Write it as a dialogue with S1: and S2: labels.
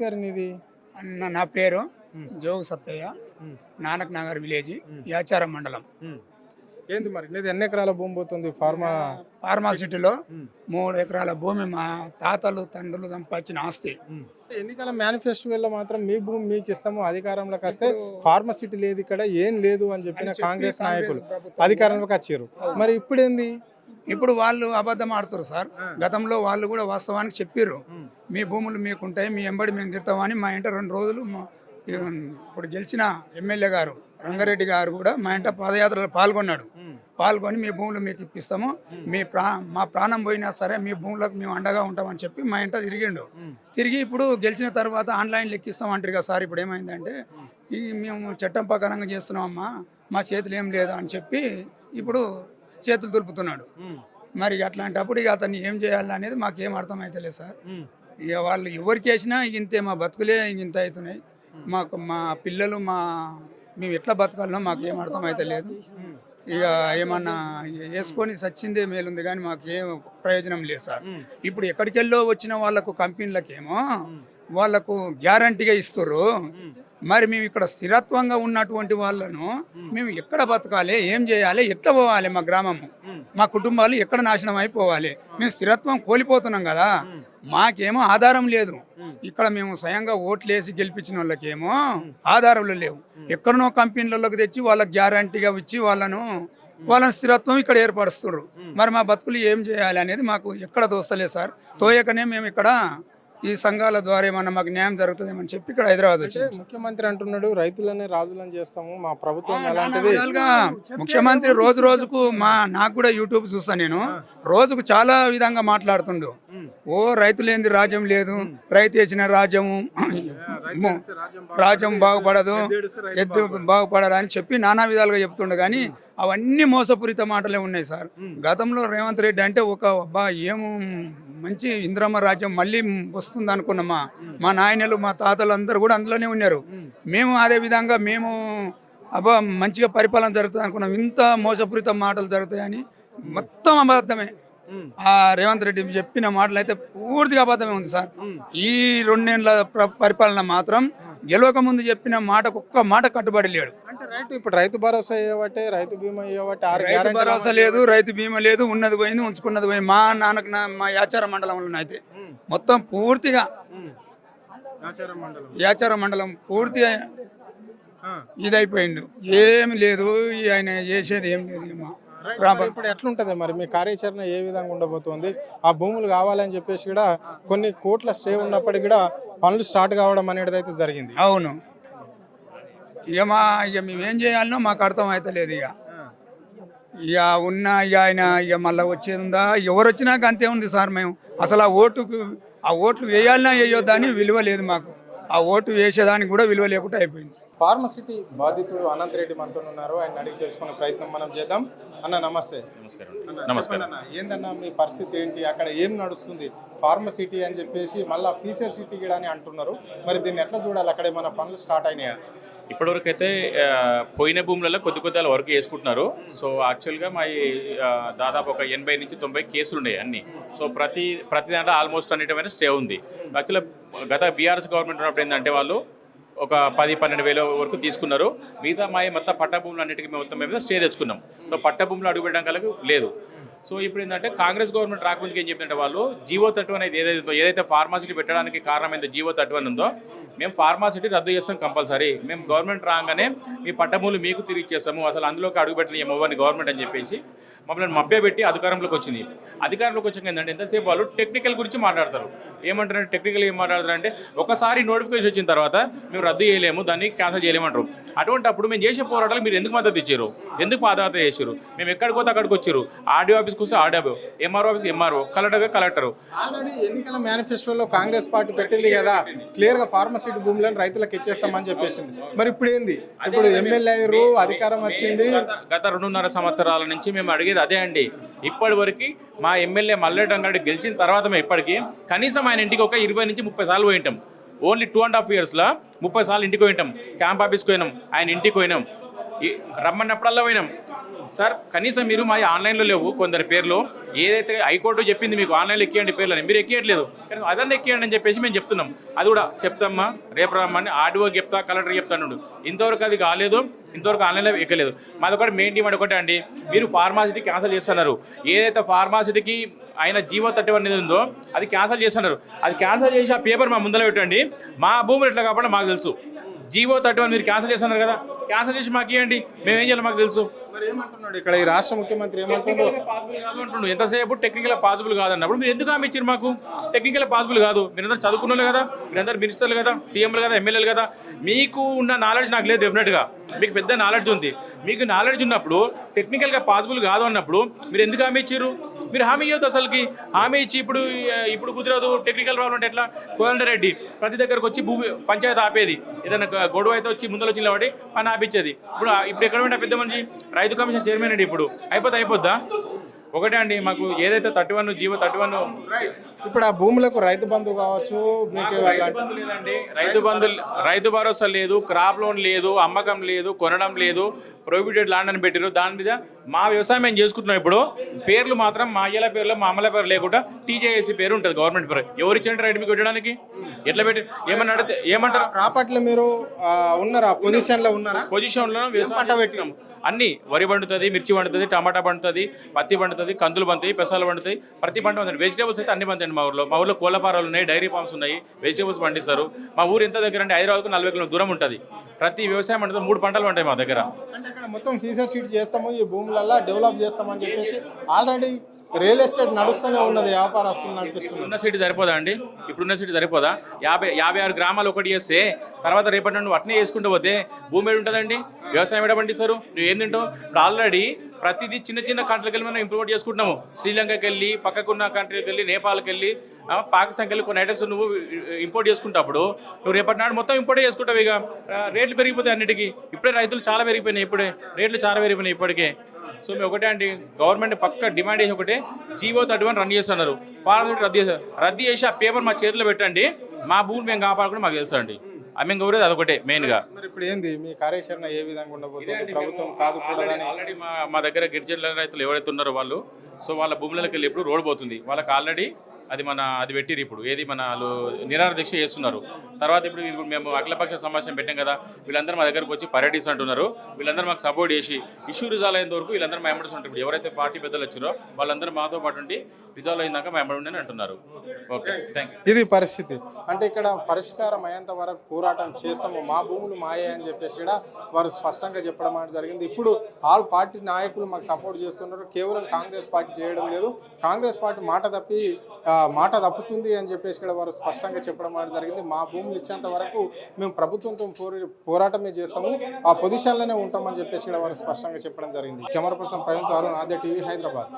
S1: పేరు నీది?
S2: నా పేరు
S1: హ్మ్.
S2: జోగు సత్తయ్య,
S1: హ్మ్.
S2: నానక్ నగర్ విలేజ్, యాచారం మండలం.
S1: హ్మ్. ఏంది మరి నీది ఎన్ని ఎకరాల భూమి పోతుంది ఫార్మా?
S2: ఫార్మాసిటీలో
S1: హ్మ్.
S2: 3 ఎకరాల భూమి మా తాతలు తండ్రులు సంపాదించిన ఆస్తి.
S1: హ్మ్. ఎన్నికల మేనిఫెస్టోలో మాత్రం మీ భూమి మీకు ఇస్తాము, అధికారంలోకి వస్తే
S2: ఇప్పుడు
S1: ఫార్మసిటీ లేదు ఇక్కడ ఏం లేదు అని చెప్పిన
S2: అని చెప్పి
S1: కాంగ్రెస్ నాయకులు
S2: ప్రభుత్వం
S1: అధికారంలోకి వచ్చారు. మరి ఇప్పుడేంది?
S2: ఇప్పుడు వాళ్ళు అబద్ధం ఆడుతారు సార్.
S1: ఆ.
S2: గతంలో వాళ్ళు కూడా వాస్తవానికి చెప్పిర్రు,
S1: హ్మ్.
S2: మీ భూములు మీకుంటాయి, మీ ఎంబడి మేము తిడతామని. మా ఇంట 2 రోజులు ఇప్పుడు గెలిచిన ఎమ్మెల్యే గారు రంగారెడ్డి గారు కూడా మా ఇంట పాదయాత్రలో పాల్గొన్నాడు.
S1: హ్మ్.
S2: పాల్గొని మీ భూములు మీకు ఇప్పిస్తాము, మీ మా ప్రాణం పోయినా సరే మీ భూములకు మేము అండగా ఉంటామని చెప్పి మా ఇంట తిరిగిండు.
S1: హ్మ్.
S2: తిరిగి ఇప్పుడు గెలిచిన తర్వాత ఆన్లైన్ లెక్కిస్తాం అంటారు కదా సార్. ఇప్పుడు ఏమైందంటే ఈ మేము చట్టం ప్రకారంగా చేస్తున్నామమ్మా, మా చేతులు ఏం లేదా అని చెప్పి ఇప్పుడు చేతులు దులుపుతున్నాడు.
S1: హ్మ్.
S2: మరి అట్లాంటప్పుడు ఇక అతన్ని ఏం చేయాలి అనేది మాకేం అర్థమైతలేదు సార్.
S1: హ్మ్.
S2: ఇక వాళ్ళు ఎవరికి వేసినా ఇంతే, మా బతుకులే ఇంత అవుతున్నాయి. మాకు మా పిల్లలు మేము ఎట్లా బతకాలనో మాకేం అర్థమైతలేదు.
S1: హ్మ్.
S2: ఇక ఏమన్నా వేసుకొని సచ్చిందే మేలుంది కానీ మాకేం ప్రయోజనం లేదు సార్.
S1: హ్మ్.
S2: ఇప్పుడు ఎక్కడికెళ్ళో వచ్చిన వాళ్ళకు కంపెనీలకేమో వాళ్ళకు గ్యారంటీగా ఇస్తారు.
S1: హ్మ్.
S2: మరి మేము ఇక్కడ స్థిరత్వంగా ఉన్నటువంటి వాళ్ళను మేము ఎక్కడ బతకాలి, ఏం చేయాలి, ఎట్లా పోవాలి, మా గ్రామము
S1: హ్మ్.
S2: మా కుటుంబాలు ఎక్కడ నాశనం అయిపోవాలి? మేము స్థిరత్వం కోల్పోతున్నాం కదా. మాకేమో ఆధారం లేదు. ఇక్కడ మేము స్వయంగా ఓట్లేసి గెలిపించిన వాళ్ళకేమో ఆధారాలు లేవు. ఎక్కడనో కంపెనీలలోకి తెచ్చి వాళ్ళకి గ్యారంటీగా ఇచ్చి వాళ్ళని స్థిరత్వం ఇక్కడ ఏర్పరుస్తున్నారు. మరి మా బతుకులు ఏం చేయాలి అనేది మాకు ఎక్కడ తోస్తలేదు సార్. తోయకనే మేము ఇక్కడ ఈ సంఘాల ద్వారా ఏమన్నా మాకు న్యాయం జరుగుతుందేమని చెప్పి ఇక్కడ హైదరాబాద్
S1: అంటే
S2: వచ్చాము సార్.
S1: ముఖ్యమంత్రి అంటున్నాడు రైతులనే రాజులను చేస్తాము, మా ప్రభుత్వం
S2: నానా
S1: అలాంటిది.
S2: విధాలుగా ముఖ్యమంత్రి రోజు రోజుకు నాకు కూడా యూట్యూబ్ చూస్తాను నేను, రోజుకు చాలా విధంగా మాట్లాడుతుండు. ఓ రైతులేంది రాజ్యం లేదు, రైతు వేసిన రాజ్యము రాజ్యం బాగుపడదు, ఎద్దు బాగుపడదు అని చెప్పి నానా విధాలుగా చెప్తుండు. కానీ అవన్నీ మోసపూరిత మాటలే ఉన్నాయి సార్. గతంలో రేవంత్ రెడ్డి అంటే అబ్బా ఏమో మంచి ఇంద్రమ్మ రాజ్యం మళ్ళీ వస్తుంది అనుకున్నామా. మా నాయనలు మా తాతలు అందరూ కూడా అందులోనే ఉన్నారు. మేము అదే విధంగా మేము అబ్బా మంచిగా పరిపాలన జరుగుతుంది అనుకున్నాం. ఇంత మోసపూరిత మాటలు జరుగుతాయని మొత్తం అబద్ధమే. ఆ రేవంత్ రెడ్డి చెప్పిన మాటలు అయితే పూర్తిగా అబద్ధమే ఉంది సార్. ఈ 2 ఏళ్ల పరిపాలన మాత్రం గెలవక ముందు చెప్పిన మాటకు ఒక్క మాట కట్టుబడి లేడు.
S1: అంటే రైతు ఇప్పుడు రైతు భరోసా ఇవ్వబట్టే, రైతు బీమా ఇవ్వబట్టే,
S2: రైతు భరోసా లేదు, రైతు బీమా లేదు, ఉన్నది పోయింది ఉంచుకున్నది పోయింది. మా యాచార మండలంలో అయితే మొత్తం పూర్తిగా యాచార మండలం పూర్తిగా ఇదైపోయిండు. ఏమి లేదు, ఆయన చేసేది ఏం లేదు.
S1: ఇప్పుడు ఎట్లుంటది మరి మీ కార్యాచరణ ఏ విధంగా ఉండబోతోంది? ఆ భూములు కావాలని చెప్పేసి కూడా కొన్ని కోట్ల స్టే ఉన్నప్పటికీ కూడా పనులు స్టార్ట్ కావడం అనేది అయితే జరిగింది.
S2: అవును. ఇక మేమేం చేయాలనో మాకు అర్థం అవుతలేదు. ఇక ఆయన మళ్ళీ వచ్చేది ఉందా? ఎవరు వచ్చినాక అంతే ఉంది సార్. మేము అసలు ఆ ఓట్లు వేయాలన్నా వేయొద్దా అని విలువ లేదు మాకు. ఆ ఓటు వేసేదానికి కూడా విలువ లేకుండా అయిపోయింది.
S1: ఫార్మసిటీ బాధితుడు అనంత్ రెడ్డి మనతో ఉన్నారు, ఆయన అడిగి తెలుసుకునే ప్రయత్నం మనం చేద్దాం. అన్న నమస్తే.
S3: నమస్కారం.
S1: అన్న ఏందన్నా మీ పరిస్థితి ఏంటి? అక్కడ ఏం నడుస్తుంది? ఫార్మసిటీ అని చెప్పేసి మళ్ళీ ఫీచర్ సిటీ కూడా అని అంటున్నారు. మరి దీన్ని ఎట్లా చూడాలి? అక్కడ మన పనులు స్టార్ట్ అయినాయా?
S3: ఇప్పటివరకు అయితే పోయిన భూములలో కొద్ది వర్క్ చేసుకుంటున్నారు. సో యాక్చువల్గా మా దాదాపు ఒక 80 నుంచి 90 కేసులు ఉన్నాయి అన్నీ. సో ప్రతి దాంట్లో ఆల్మోస్ట్ అన్నిటిమైన స్టే ఉంది. యాక్చువల్గా గత బీఆర్ఎస్ గవర్నమెంట్ ఉన్నప్పుడు ఏంటంటే వాళ్ళు ఒక 10-12 వేల వరకు తీసుకున్నారు. మిగతా మొత్తం పట్ట భూములు అన్నిటికీ మొత్తం మీద స్టే తెచ్చుకున్నాం. సో పట్ట భూములు అడుగుపెట్టడం కలిగి లేదు. సో ఇప్పుడు ఏంటంటే కాంగ్రెస్ గవర్నమెంట్ రాకముందుకు ఏం చెప్తుంటే వాళ్ళు జీవో 31 అనేది ఏదైతే ఫార్మాసిటీ పెట్టడానికి కారణమైందో జీవో 31 ఉందో, మేము ఫార్మాసిటీ రద్దు చేస్తాం కంపల్సరీ. మేము గవర్నమెంట్ రాగానే మీ పట్టభూములు మీకు తిరిగి ఇచ్చేస్తాము, అసలు అందులోకి అడుగుపెట్టని ఏమవ్వని గవర్నమెంట్ అని చెప్పేసి మమ్మల్ని మభ్యపెట్టి అధికారంలోకి వచ్చింది. అధికారంలోకి వచ్చాక ఏంటంటే ఎంతసేపు వాళ్ళు టెక్నికల్ గురించి మాట్లాడతారు. ఏమంటారంటే టెక్నికల్ ఏం మాట్లాడతారంటే ఒకసారి నోటిఫికేషన్ వచ్చిన తర్వాత మేము రద్దు చేయలేము, దాన్ని క్యాన్సిల్ చేయలేమంటారు. అటువంటిప్పుడు మేము చేసే పోరాటాలు మీరు ఎందుకు మద్దతు ఇచ్చారు, ఎందుకు పాదయాత్ర చేశారు? మేము ఎక్కడికి పోతే అక్కడికి వచ్చారు. ఆర్డీఓ ఆఫీస్కి వస్తే ఆర్డీఓ, ఎంఆర్ఓ ఆఫీస్కి ఎంఆర్ఓ, కలెక్టరు.
S1: ఆల్రెడీ ఎన్నికల మేనిఫెస్టోలో కాంగ్రెస్ పార్టీ పెట్టింది కదా, క్లియర్గా ఫార్మసిటీ భూములను రైతులకు ఇచ్చేస్తామని చెప్పేసింది. మరి ఇప్పుడు ఏంది? ఇప్పుడు ఎమ్మెల్యే అయ్యారు, అధికారం వచ్చింది.
S3: గత 2.5 సంవత్సరాల నుంచి మేము అడిగేది అదే అండి. ఇప్పటి వరకు మా ఎమ్మెల్యే మల్లెడ్డి రంగారెడ్డి గెలిచిన తర్వాత మేము ఇప్పటికీ కనీసం ఆయన ఇంటికి ఒక 20 నుంచి 30 సార్లు పోయింటాం. ఓన్లీ 2.5 ఇయర్స్లో 30 సార్లు ఇంటికి పోయింటాం. క్యాంప్ ఆఫీస్కి పోయినాం, ఆయన ఇంటికి పోయినాం, రమ్మన్నప్పుడల్లా పోయినాం. సార్ కనీసం మీరు మా ఆన్లైన్లో లేవు కొందరి పేర్లు, ఏదైతే హైకోర్టు చెప్పింది మీకు ఆన్లైన్లో ఎక్కియండి పేర్లని, మీరు ఎక్కియట్లేదు. కానీ అదన్నీ ఎక్కియండి అని చెప్పేసి మేము చెప్తున్నాం. అది కూడా చెప్తామ్మా, రేపు రమ్మని ఆర్డీఓ చెప్తా, కలెక్టర్ చెప్తాను. ఇంతవరకు అది కాలేదు, ఇంతవరకు ఆన్లైన్లో ఎక్కలేదు. మాది ఒకటి మెయిన్ డిమాండ్ ఒకటే అండి, మీరు ఫార్మాసిటీ క్యాన్సిల్ చేస్తున్నారు. ఏదైతే ఫార్మాసిటీకి ఆయన జీవో 31 అనేది ఉందో అది క్యాన్సిల్ చేస్తున్నారు. అది క్యాన్సిల్ చేసి ఆ పేపర్ మా ముందర పెట్టండి. మా భూములు ఎట్లా కాబట్టి మాకు తెలుసు. జీవో 31 మీరు క్యాన్సిల్ చేస్తున్నారు కదా, క్యాన్సిల్ చేసి మాకు ఇవ్వండి, మేము ఏం చేయాలి మాకు తెలుసు.
S1: మరి ఏమంటున్నాడు ఇక్కడ ఈ రాష్ట్ర ముఖ్యమంత్రి ఏమంటున్నాడు?
S3: పాసిబుల్ కాదు అంటుండు. ఎంతసేపు టెక్నికల్ పాసిబుల్ కాదన్నప్పుడు మీరు ఎందుకు హామీ ఇచ్చారు మాకు? టెక్నికల్ పాసిబుల్ కాదు. మీరందరూ చదువుకున్నారు కదా, మీరందరూ మినిస్టర్లు కదా, సీఎంలు కదా, ఎమ్మెల్యేలు కదా, మీకు ఉన్న నాలెడ్జ్ నాకు లేదు. డెఫినెట్గా మీకు పెద్ద నాలెడ్జ్ ఉంది. మీకు నాలెడ్జ్ ఉన్నప్పుడు టెక్నికల్గా పాసిబుల్ కాదు అన్నప్పుడు మీరు ఎందుకు హామీ ఇచ్చారు? మీరు హామీ ఇవ్వద్దు అసలుకి. హామీ ఇచ్చి ఇప్పుడు కుదరదు, టెక్నికల్ ప్రాబ్లం అంటే ఎట్లా? కోదండరెడ్డి ప్రతి దగ్గరకు వచ్చి పంచాయతీ ఆపేది, ఏదైనా గొడవ అయితే వచ్చి ముందర వచ్చిన కాబట్టి పని ఆపించేది. ఇప్పుడు ఎక్కడ ఉంటే పెద్ద మనిషి రైతు కమిషన్ చైర్మన్ అండి. ఇప్పుడు అయిపోద్దా? ఒకటే అండి, మాకు ఏదైతే 31 జీవో 31
S1: ఇప్పుడు ఆ భూములకు రైతు బంధు కావచ్చు, మీకు
S3: లేదండి. రైతు భరోసా లేదు, క్రాప్ లోన్ లేదు, అమ్మకం లేదు, కొనడం లేదు, ప్రొహిబిటెడ్ ల్యాండ్ అని పెట్టారు. దాని మీద మా వ్యవసాయం మేము చేసుకుంటున్నాం. ఇప్పుడు పేర్లు మాత్రం మా అయ్యల పేర్లు, మా అమ్మల పేరు లేకుండా టీజేఏసీ పేరు ఉంటుంది, గవర్నమెంట్ పేరు. ఎవరు ఇచ్చిండ్రు రైట్ మీకు పెట్టడానికి? ఎట్లా పెట్టి ఏమన్నా అడిగితే ఏమంటారు?
S1: ప్రాపర్టీలో మీరు ఉన్నారా, పొజిషన్లో ఉన్నారా?
S3: పొజిషన్లో వ్యవసాయం పెట్టినాము. అన్నీ వరి పండుతుంది, మిర్చి పండుతుంది, టమాటా పండుతుంది, పత్తి పండుతుంది, కందులు పండుతాయి, పెసాలు పండుతాయి, ప్రతి పంట పండుతుంది. వెజిటేబుల్స్ అయితే అన్ని పండుతాయండి. మా ఊర్లో కోళ్ళపారాలు ఉన్నాయి, డైరీ ఫార్మ్స్ ఉన్నాయి, వెజిటేబుల్స్ పండిస్తారు. మా ఊరు ఎంత దగ్గర అంటే హైదరాబాద్కు 40 కిలోమీటర్ల దూరం ఉంటుంది. ప్రతి వ్యవసాయం పండుతుంది, 3 పంటలు ఉంటాయి మా దగ్గర.
S1: అంటే ఇక్కడ మొత్తం ఫీచర్ షీట్ చేస్తాము, ఈ భూములలో డెవలప్ చేస్తామని చెప్పేసి ఆల్రెడీ రియల్ ఎస్టేట్ నడుస్తూనే ఉన్నది, వ్యాపారస్తులు నడిపిస్తుంది.
S3: ఉన్న సీటు సరిపోదా అండి? ఇప్పుడున్న సీటు సరిపోదా? 56 గ్రామాలు ఒకటి చేస్తే తర్వాత రేపటి నుండి అట్నే చేసుకుంటూ పోతే భూమి ఏడు ఉంటుందండి? వ్యవసాయం ఏడ పండిస్తారు? నువ్వు ఏం తింటావు? ఇప్పుడు ఆల్రెడీ ప్రతిదీ చిన్న కంట్రీకి వెళ్ళి మనం ఇంప్రూవ్ చేసుకుంటున్నాము. శ్రీలంకకి వెళ్ళి, పక్కకున్న కంట్రీకి వెళ్ళి, నేపాల్కి వెళ్ళి, పాకిస్తాన్కి వెళ్ళి కొన్ని ఐటమ్స్ నువ్వు ఇంపోర్ట్ చేసుకుంటప్పుడు నువ్వు రేపటి నాడు మొత్తం ఇంపోర్ట్ చేసుకుంటావు. ఇక రేట్లు పెరిగిపోతాయి అన్నిటికీ. ఇప్పుడే రైతులు చాలా పెరిగిపోయినాయి, రేట్లు చాలా పెరిగిపోయినాయి ఇప్పటికే. సో మేము ఒకటే అండి, గవర్నమెంట్ పక్క డిమాండ్ చేసి ఒకటే, జీవో 31 రన్ చేస్తున్నారు, ఫార్మాలిటీ రద్దు చేసి ఆ పేపర్ మా చేతిలో పెట్టండి. మా భూములు మేము కాపాడుకుని మాకు తెలుసు అండి. మేము కోరేది అదొకటే మెయిన్గా.
S1: మరి ఇప్పుడు ఏంది మీ కార్యాచరణ ఏ విధంగా ఉండబోతుంది? ప్రభుత్వం కాదు కూడా
S3: ఆల్రెడీ మా దగ్గర గిరిజన రైతులు ఎవరైతే ఉన్నారో వాళ్ళు, సో వాళ్ళ భూములకి వెళ్ళి ఇప్పుడు రోడ్ పోతుంది వాళ్ళకి. ఆల్రెడీ అది పెట్టిరు. ఇప్పుడు ఏది మన నిరాహార దీక్ష చేస్తున్నారు. తర్వాత ఇప్పుడు మేము అఖిలపక్ష సమావేశం పెట్టాం కదా, వీళ్ళందరూ మా దగ్గరకు వచ్చి పర్యటిస్ అంటున్నారు. వీళ్ళందరూ మాకు సపోర్ట్ చేసి ఇష్యూ రిజాల్వ్ అయ్యేంత వరకు వీళ్ళందరూ మా ఎంబడి ఉంటారు. ఇప్పుడు ఎవరైతే పార్టీ పెద్దలు వచ్చారో వాళ్ళందరూ మాతో పాటు ఉండి రిజాల్వ్ అయిందాక మా ఎంబడి ఉండని అంటున్నారు. Okay, thank you.
S1: ఇది పరిస్థితి. అంటే ఇక్కడ పరిష్కారం అయ్యేంత వరకు పోరాటం చేస్తాము, మా భూములు మాయే అని చెప్పేసి కూడా వారు స్పష్టంగా చెప్పడం అనేది జరిగింది. ఇప్పుడు ఆల్ పార్టీ నాయకులు మాకు సపోర్ట్ చేస్తున్నారు, కేవలం కాంగ్రెస్ పార్టీ చేయడం లేదు. కాంగ్రెస్ పార్టీ మాట తప్పుతుంది అని చెప్పేసి కూడా వారు స్పష్టంగా చెప్పడం అనేది జరిగింది. మా భూములు ఇచ్చేంత వరకు మేము ప్రభుత్వంతో పోరాటమే చేస్తాము, ఆ పొజిషన్లోనే ఉంటామని చెప్పేసి కూడా వారు స్పష్టంగా చెప్పడం జరిగింది. కెమెరా పర్సన్ ప్రవీణ్ తో అరుణ్, ఆద్య టీవీ, హైదరాబాద్.